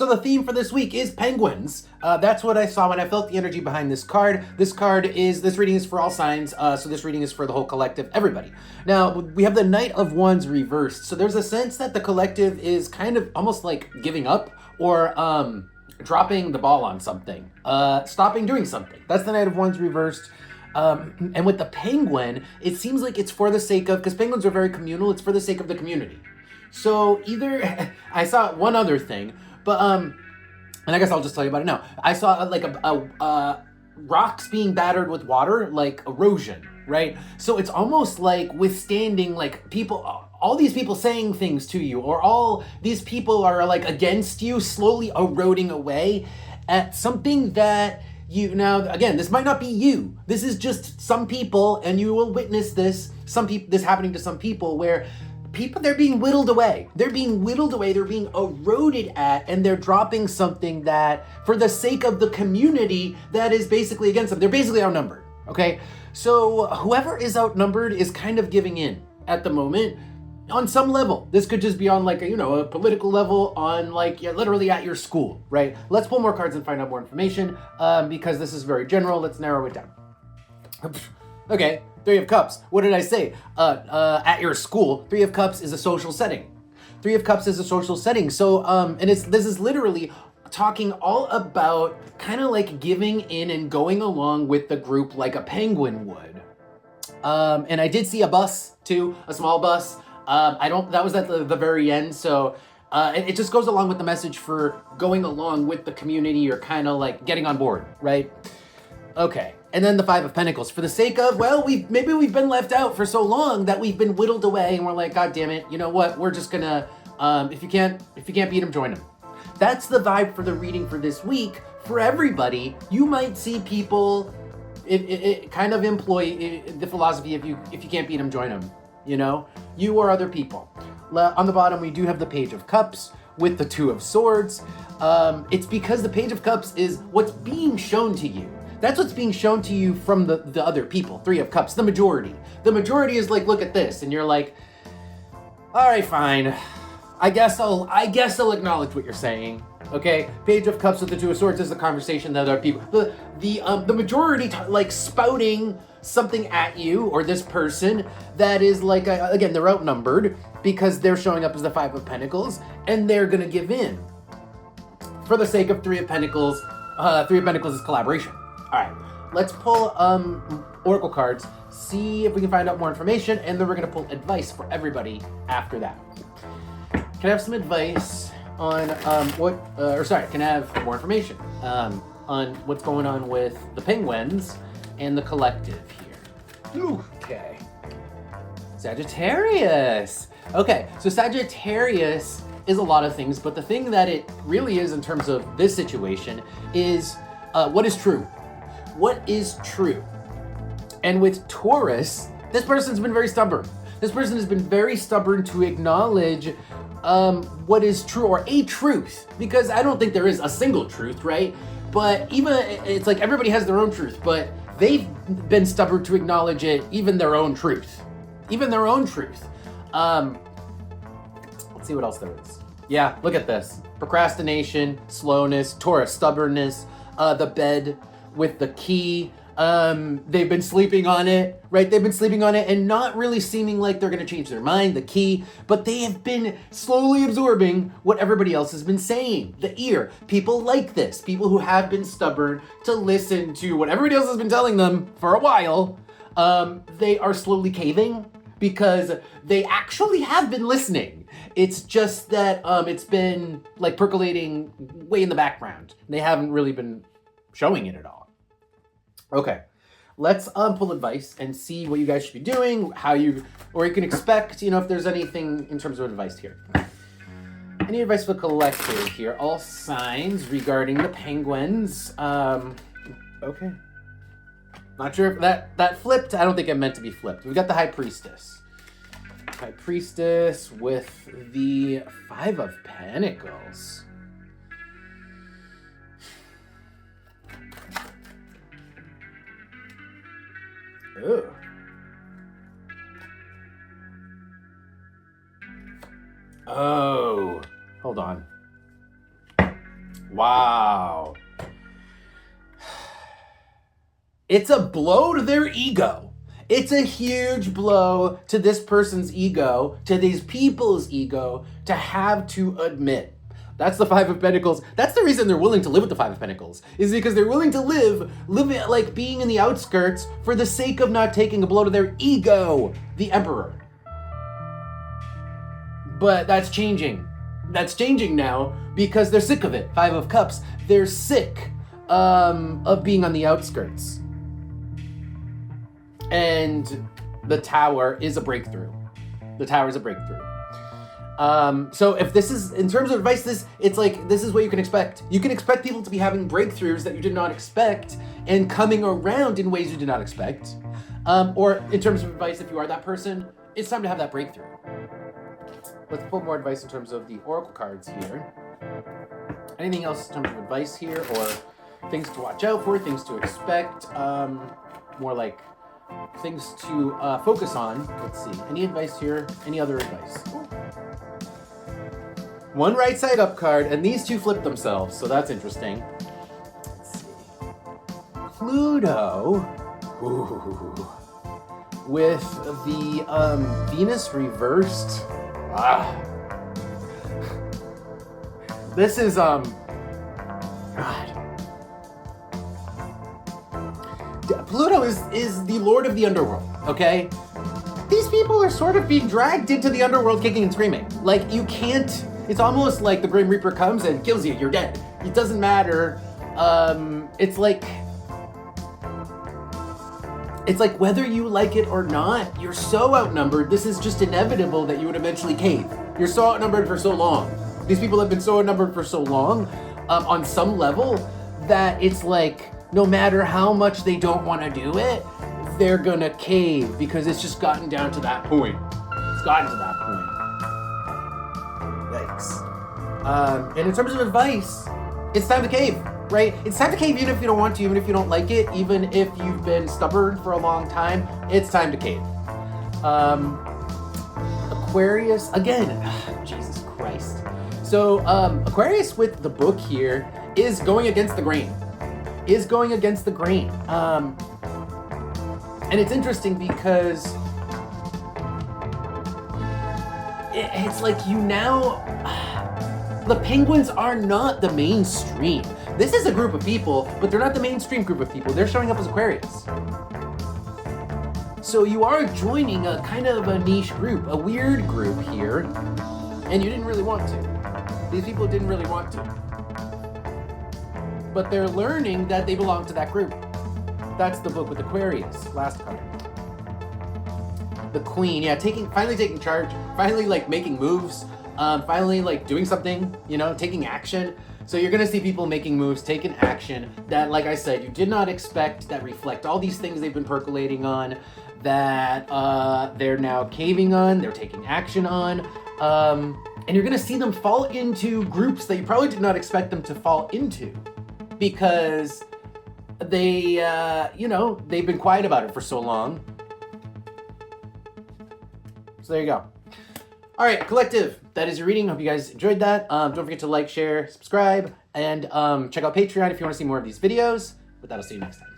So the theme for this week is penguins. That's what I saw when I felt the energy behind this card. This reading is for all signs, so this reading is for the whole collective, everybody. Now, we have the Knight of Wands reversed, so there's a sense that the collective is kind of almost like giving up or dropping the ball on something, stopping doing something. That's the Knight of Wands reversed. And with the penguin, it seems like it's for the sake of, because penguins are very communal, it's for the sake of the community. So either, I saw one other thing, but, and I guess I'll just tell you about it now. I saw like a rocks being battered with water, like erosion, right? So it's almost like withstanding like people, all these people saying things to you, or all these people are like against you, slowly eroding away at something that you, now again, this might not be you. This is just some people, and you will witness this, this happening to some people where people, they're being whittled away. They're being whittled away, they're being eroded at, and they're dropping something that, for the sake of the community, that is basically against them. They're basically outnumbered, okay? So whoever is outnumbered is kind of giving in at the moment on some level. This could just be on like a political level, on like literally at your school, right? Let's pull more cards and find out more information, because this is very general. Let's narrow it down. Okay. Three of Cups. What did I say? At your school, Three of Cups is a social setting. Three of Cups is a social setting. So, and this is literally talking all about kind of like giving in and going along with the group like a penguin would. And I did see a bus too, a small bus. That was at the very end. So, it just goes along with the message for going along with the community, or kind of like getting on board, right? Okay. And then the Five of Pentacles, for the sake of, well, maybe we've been left out for so long that we've been whittled away, and we're like, God damn it, you know what? We're just gonna, if you can't beat them, join them. That's the vibe for the reading for this week. For everybody, you might see people, it kind of employ the philosophy, if you can't beat them, join them. You or other people. On the bottom, we do have the Page of Cups with the Two of Swords. It's because the Page of Cups is what's being shown to you. That's what's being shown to you from the other people. Three of Cups, the majority. The majority is like, look at this, and you're like, all right, fine. I guess I'll acknowledge what you're saying. Okay, Page of Cups with the Two of Swords is the conversation that other people. The majority like spouting something at you or this person that is like again, they're outnumbered because they're showing up as the Five of Pentacles, and they're gonna give in for the sake of Three of Pentacles. Three of Pentacles is collaboration. All right, let's pull oracle cards, see if we can find out more information, and then we're gonna pull advice for everybody after that. Can I have some advice on can I have more information on what's going on with the penguins and the collective here? Ooh, okay. Sagittarius. Okay, so Sagittarius is a lot of things, but the thing that it really is in terms of this situation is what is true. What is true? And with Taurus, this person's been very stubborn. This person has been very stubborn to acknowledge what is true, or a truth, because I don't think there is a single truth, right? But even, it's like everybody has their own truth, but they've been stubborn to acknowledge it, even their own truth. Even their own truth. Let's see what else there is. Yeah, look at this. Procrastination, slowness, Taurus, stubbornness, the bed with the key. They've been sleeping on it, right? They've been sleeping on it and not really seeming like they're going to change their mind, the key, but they have been slowly absorbing what everybody else has been saying. The ear. People like this. People who have been stubborn to listen to what everybody else has been telling them for a while. They are slowly caving because they actually have been listening. It's just that it's been like percolating way in the background. They haven't really been showing it at all. Okay, let's pull advice and see what you guys should be doing, or you can expect, if there's anything in terms of advice here. Any advice for the collective here? All signs regarding the penguins. Okay. Not sure if that flipped. I don't think it meant to be flipped. We got the High Priestess. High Priestess with the Five of Pentacles. Ooh. Oh, hold on. Wow. It's a blow to their ego. It's a huge blow to this person's ego, to these people's ego, to have to admit. That's the Five of Pentacles. That's the reason they're willing to live with the Five of Pentacles, is because they're willing to live it like being in the outskirts for the sake of not taking a blow to their ego, the Emperor. But that's changing. That's changing now because they're sick of it. Five of Cups. They're sick of being on the outskirts. And the Tower is a breakthrough. The Tower is a breakthrough. So if this is, in terms of advice, it's like, this is what you can expect. You can expect people to be having breakthroughs that you did not expect and coming around in ways you did not expect. Or in terms of advice, if you are that person, it's time to have that breakthrough. Let's pull more advice in terms of the Oracle cards here. Anything else in terms of advice here, or things to watch out for, things to expect, more like things to focus on. Let's see. Any advice here? Any other advice? Ooh. One right side up card, and these two flip themselves, so that's interesting. Let's see. Pluto. Ooh. With the Venus reversed. This is God. Pluto is the lord of the underworld, okay? These people are sort of being dragged into the underworld kicking and screaming. Like, you can't, it's almost like the Grim Reaper comes and kills you, you're dead. It doesn't matter. It's like whether you like it or not, you're so outnumbered, this is just inevitable that you would eventually cave. You're so outnumbered for so long. These people have been so outnumbered for so long, on some level, that it's like, no matter how much they don't want to do it, they're gonna cave because it's just gotten down to that point. It's gotten to that point. Yikes. And in terms of advice, it's time to cave, right? It's time to cave even if you don't want to, even if you don't like it, even if you've been stubborn for a long time, it's time to cave. Aquarius, again, Jesus Christ. So Aquarius with the book here is going against the grain. And it's interesting because it's like you now, the Penguins are not the mainstream. This is a group of people, but they're not the mainstream group of people. They're showing up as Aquarius. So you are joining a kind of a niche group, a weird group here, and you didn't really want to. These people didn't really want to. But they're learning that they belong to that group. That's the book with Aquarius, last card. The Queen, yeah, finally taking charge, finally like making moves, finally like doing something, you know, taking action. So you're gonna see people making moves, taking action that, like I said, you did not expect, that reflect all these things they've been percolating on, that they're now caving on, they're taking action on, and you're gonna see them fall into groups that you probably did not expect them to fall into. Because they, they've been quiet about it for so long. So there you go. All right, collective, that is your reading. Hope you guys enjoyed that. Don't forget to like, share, subscribe, and check out Patreon if you want to see more of these videos. But that'll see you next time.